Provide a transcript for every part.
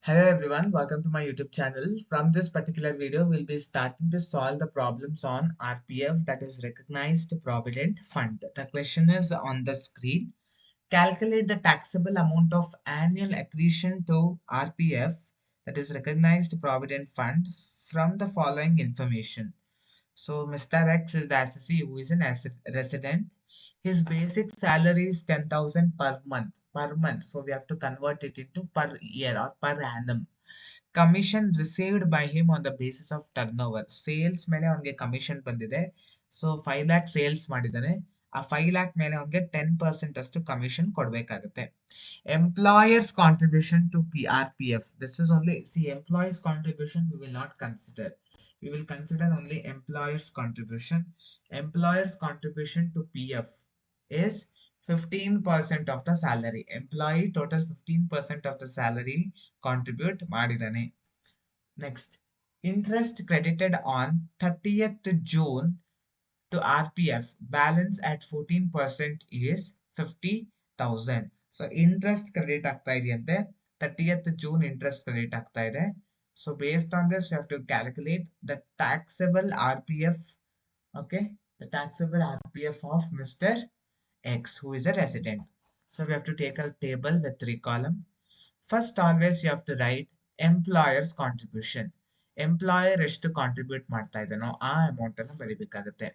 Hello everyone, welcome to my YouTube channel. From this particular video, we'll be starting to solve the problems on RPF, that is Recognized Provident Fund. The question is on the screen. Calculate the taxable amount of annual accretion to RPF, that is Recognized Provident Fund, from the following information. So Mr. X is the assessee who is an resident. His basic salary is 10,000 per month. Per month. So we have to convert it into per year or per annum. Commission received by him on the basis of turnover. Sales ಮೇಲೆ ಅವನಿಗೆ commission ಬಂದಿದೆ. So 5 lakh sales ಮಾಡಿದ್ದಾನೆ. ಆ 5 lakh ಮೇಲೆ ಅವನಿಗೆ 10% ಅಷ್ಟು commission ಕೊಡಬೇಕಾಗುತ್ತೆ. Employer's contribution to RPF. This is only, see, employer's contribution we will not consider. We will consider only employer's contribution. Employer's contribution to PF is 15% of the salary. Employee total 15% of the salary contribute ಮಾಡಿದಾನೆ. Next, interest credited on 30th June to RPF balance at 14% is 50,000. So interest credit ಆಗ್ತಾ ಇದೆಯಂತೆ. 30th June interest credit ಆಗ್ತಾ ಇದೆ. So based on this, we have to calculate the taxable RPF. Okay, the taxable RPF of Mr. X, who is a resident. So we have to take a table with 3 columns. First, always you have to write employer's contribution. Employer ಎಷ್ಟು contribute ಮಾಡ್ತಾ ಇದ್ದಾನೋ ಆ amount ಅನ್ನು ಬರೀಬೇಕಾಗುತ್ತೆ.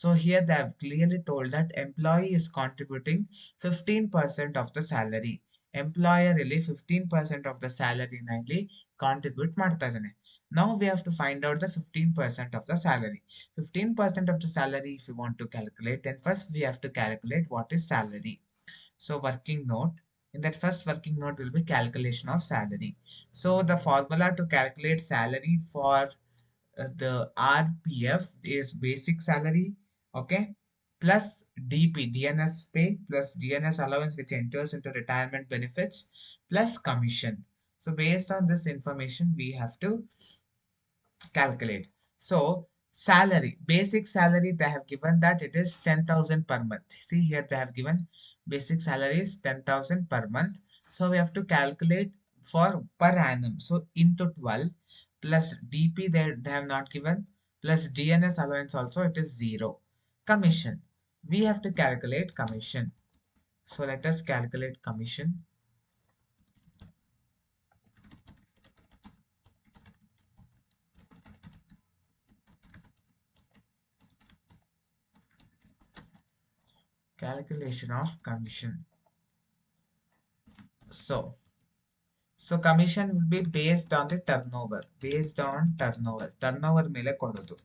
So here they have clearly told that employee is contributing 15% of the salary. Employer ಇಲ್ಲಿ 15% of the ಸ್ಯಾಲರಿನಲ್ಲಿ contribute ಮಾಡ್ತಾ ಇದ್ದಾನೆ. Now we have to find out the 15% of the salary. 15% of the salary, if you want to calculate, then first we have to calculate what is salary. So working note, in that first working note will be calculation of salary. So the formula to calculate salary for the RPF is basic salary, okay, plus DNS pay plus DNS allowance which enters into retirement benefits plus commission. So based on this information we have to calculate. So salary, basic salary, they have given that it is 10,000 per month. See here they have given basic salary is 10,000 per month. So we have to calculate for per annum. So into 12 plus DP they have not given, plus DNS allowance also it is 0. Commission, we have to calculate commission. So let us calculate commission. Calculation of commission. So commission will be based on the turnover. Based on turnover. Turnover ಮೇಲೆ ಕೊಡೋದು.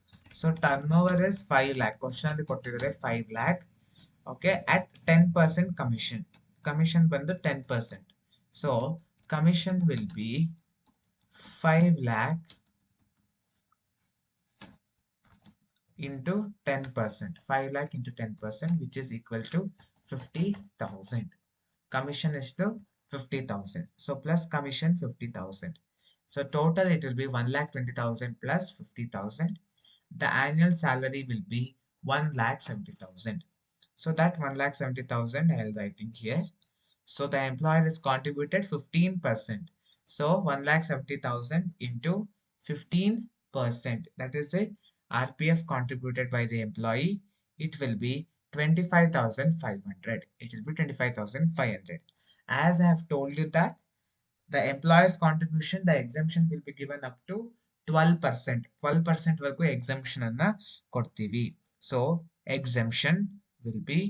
So turnover is 5 lakh. Question ಅಲ್ಲಿ ಕೊಟ್ಟಿದ್ದಾರೆ 5 lakh. Okay, at 10% commission. Commission ಬಂದು 10%. So commission will be 5 lakh into 10%. 5 lakh into 10%, which is equal to 50,000. Commission is to 50,000. So plus commission 50,000. So total it will be 1,20,000 plus 50,000. The annual salary will be 1,70,000. So that 1,70,000 I am writing here. So the employer is contributed 15%. So 1,70,000 into 15%. That is the RPF contributed by the employee. It will be 25,500. It will be 25,500. As I have told you that the employer's contribution, the exemption will be given up to 12%. 12% ವರೆಗೂ exemption ಅನ್ನ ಕೊಡ್ತೀವಿ. So exemption will be,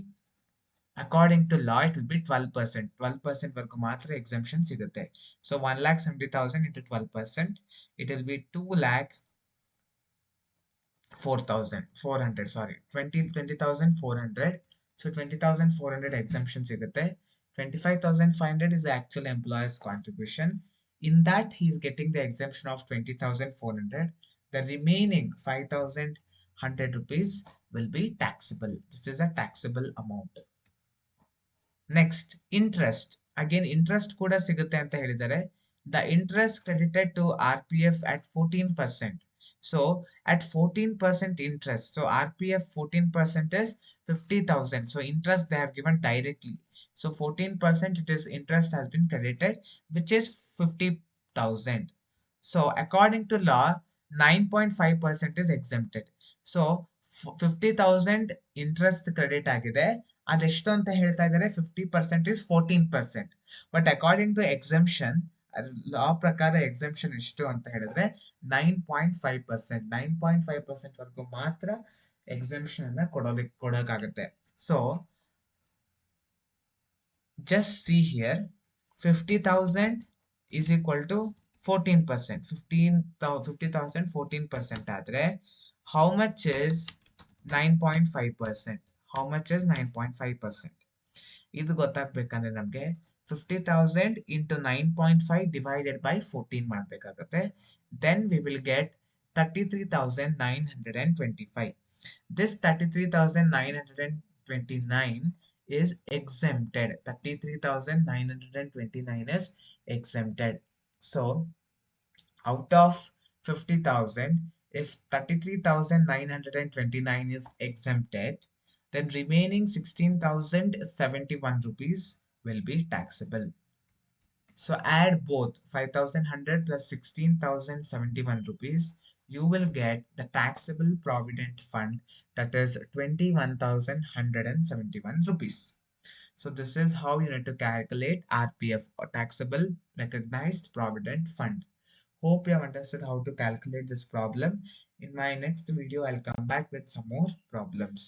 according to law, it will be 12%. 12% ವರೆಗೂ ಮಾತ್ರ exemption ಸಿಗುತ್ತೆ. So 1,70,000 into 12%, it will be 2,04,400. Sorry, 20,400. So 20,400 exemption ಸಿಗುತ್ತೆ. 25,500 is the actual employer's contribution. In that he is getting the exemption of 20,400. The remaining 5,100 rupees will be taxable. This is a taxable amount. Next, interest. Again interest ಕೂಡ ಸಿಗುತ್ತೆ ಅಂತ ಹೇಳಿದ್ದಾರೆ. The interest credited to RPF at 14%. So at 14% interest, so RPF 14% is 50,000. So interest they have given directly. So 14% it is interest has been credited, which is 50 50,000. So according to law, 9.5% is exempted. So 50,000 interest credit ಆಗಿದೆ. ಅದೆಷ್ಟು ಅಂತ ಹೇಳ್ತಾ ಇದ್ದಾರೆ? 50% is 14%. But according to exemption, law ಪ್ರಕಾರ exemption ಎಷ್ಟು ಅಂತ ಹೇಳಿದ್ರೆ 9.5%. 9.5% ವರೆಗೂ ಮಾತ್ರ ಎಕ್ಸೆಂಪ್ಷನ್ ಅನ್ನ ಕೊಡೋಕ್ಕಾಗುತ್ತೆ. So just see here, 50,000 is equal to 14%. 50,000 14% ಆದ್ರೆ how much is 9.5%? How much is 9.5%? ಇದು ಗೊತ್ತಾಗ್ಬೇಕಂದ್ರೆ ನಮಗೆ 50,000 into 9.5 divided by 14 ಮಾಡಬೇಕಾಗುತ್ತೆ. Then we will get 33,925. This 33,929 is exempted. 33,929 is exempted. So out of 50,000, if 33,929 is exempted, then remaining 16,071 rupees will be taxable. So add both 5,100 plus 16,071 rupees, you will get the taxable provident fund, that is 21,171 rupees. So this is how you need to calculate RPF, or taxable recognized provident fund. Hope you have understood how to calculate this problem. In my next video, I'll come back with some more problems.